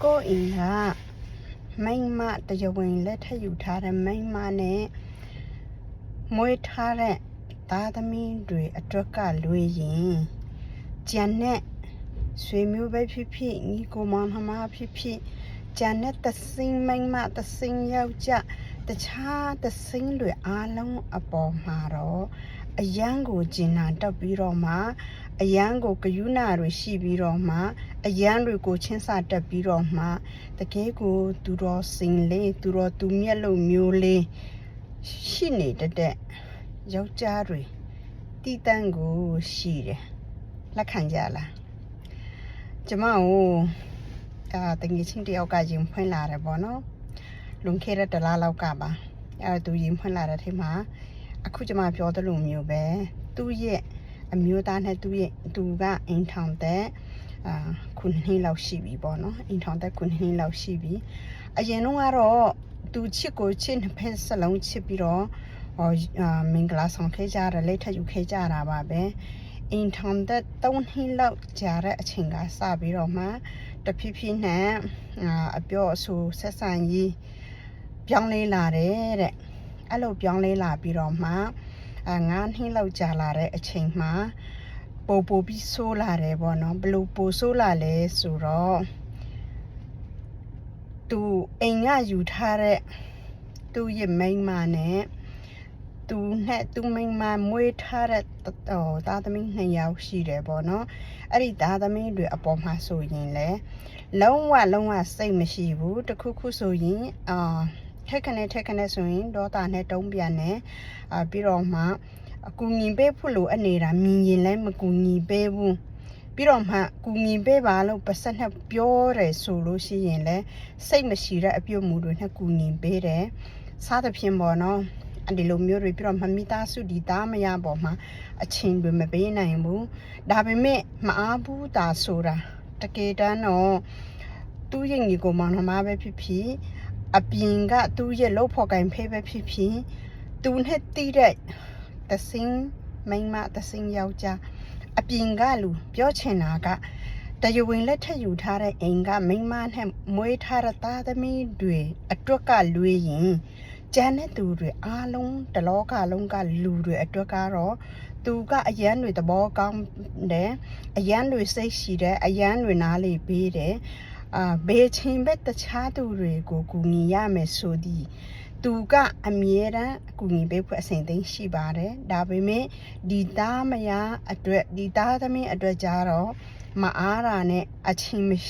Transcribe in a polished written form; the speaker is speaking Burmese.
ကိုအင်းကမိန်းမတရားဝင်လက်ထပ်ယူထားတဲ့မိန်းမနဲ့မွေးထားတဲ့သားသမီးတွေအတွက်ကလွေရင်ကျန်တဲ့ဆွေမျိုးပဲဖြစ်ဖြစ်ညီကိုမောင်နှမဖြစ်ဖြစ်ကျန်တဲ့သစင်းမိန်းမသစင်းယောက်ျားတခြားသစင်းတွေအားလုံးအပေါ်မှာတော့အယံကိုကျင်နာတက်ပြီးတော့မှအယံကိုဂယုဏတွေရှိပြီးတော့မှအယံတွေကိုချင်းစာတက်ပြီးတော့မှတကယ်ကိုသူတော်စင်လေးသူတော်သူမျက်လုံးမျိုးလေးရှိနေတဲ့ယောက်ျားတွေတီတန်းကိုရှိတယ်လက်ခံကြလားကျမကိုတငယ်ချင်းတယောက်ကရင်ဖွင့်လာတယ်ပေါ့နော်လွန်ခဲ့တဲ့တစ်လလောက်ကပါသူရင်ဖွင့်လာတဲ့ထဲမှာအခုကျမပြောတဲ့လိုမျိုးပဲသူ့ရဲ့အမျိုးသားနဲ့သူကအိမ်ထောင်တဲ့ခုနှစ်လောက်ရှိပြီပေါ့နော်အိမ်ထောင်တဲ့ခုနှစ်လောက်ရှိပြီအရင်တော့ကတော့သူချစ်ကိုချစ်နှစ်ဖက်စလုံးချစ်ပြီးတော့မင်္ဂလာဆောင်ခဲ့ကြတယ်လက်ထပ်ယူခဲ့ကြတာပါပဲအိမ်ထောင်တဲ့3နှစ်လောက်ကြာတဲ့အချိန်ကစပြီးတော့မှတဖြည်းဖြည်းနဲ့အပြောအဆိုဆက်ဆံရေးပြောင်းလဲလာတယ်တဲ့အဲ့လိုပြောင်းလဲလာပြီးတော့မှ9နှစ်လောက်ကြာလာတဲ့အချိန်မှာပိုပြီးဆိုးလာတယ်ပေါ့နော်ဘလို့ပိုဆိုးလာလဲဆိုတော့သူအိမ်ကယူထားတဲ့သူ့ရဲ့မိန်းမနဲ့သူနဲ့သူမိန်းမမွေးထားတဲ့သားသမီး2ယောက်ရှိတယ်ပေါ့နော်အဲ့ဒီသားသမီးတွေအပေါ်မှာဆိုရင်လေလုံးဝစိတ်မရှိဘူးတခုခုဆိုရင်ထက်ခနဲ့ဆိုရင်ဒေါသနဲ့တုံးပြန်နေပြီးတော့မှအကူညီပေးဖို့လိုအနေတာမြင်ရင်လည်းမကူညီပေးဘူးပြီးတော့မှကူညီပေးပါလို့ပတ်စက်နဲ့ပြောတယ်ဆိုလို့ရှိရင်လည်းစိတ်မရှိတဲ့အပြုတ်မှုတွေနဲ့ကူညီပေးတယ်စားသဖြင့်ပေါ့နော်ဒီလိုမျိုးတွေပြီးတော့မိသားစုဒီသားမရပေါ်မှာအချင်းတွေမပေးနိုင်ဘူးဒါပေမဲ့မအားဘူးတာဆိုတာတကယ်တမ်းတော့သူ့ရဲ့ညီကိုမောင်နှမပဲဖြစ်ဖြစ်အပြင်ကသူ့ရဲ့လှုပ်ဖော်ကင်ဖေးပဲဖြစ်ဖြစ်သူနဲ့တီးတဲ့သစင်းမိန်းမသစင်းယောက်ျားအပြင်ကလူပြောချင်တာကတရားဝင်လက်ထပ်ယူထားတဲ့အိမ်ကမိန်းမနဲ့မွေးထားတဲ့သားသမီးတွေအတွက်ကလွေရင်ကျန်တဲ့သူတွေအားလုံးတလောကလုံးကလူတွေအတွက်ကတော့သူကအရန်တွေသဘောကောင်းတယ်အရန်တွေစိတ်ရှိတယ်အရန်တွေနားလေပေးတယ်ဘေးချင်းပဲတခြားသူတွေကိုကူညီရမယ်ဆိုသည်သူကအမြဲတမ်းအကူညီပေးဖို့အစဉ်သိမ်းရှိပါတယ်ဒါပေမဲ့ဒီသားမယားအတွက်ဒီသားသမီးအတွက်ကြတော့မအားတာနဲ့အချင်းမ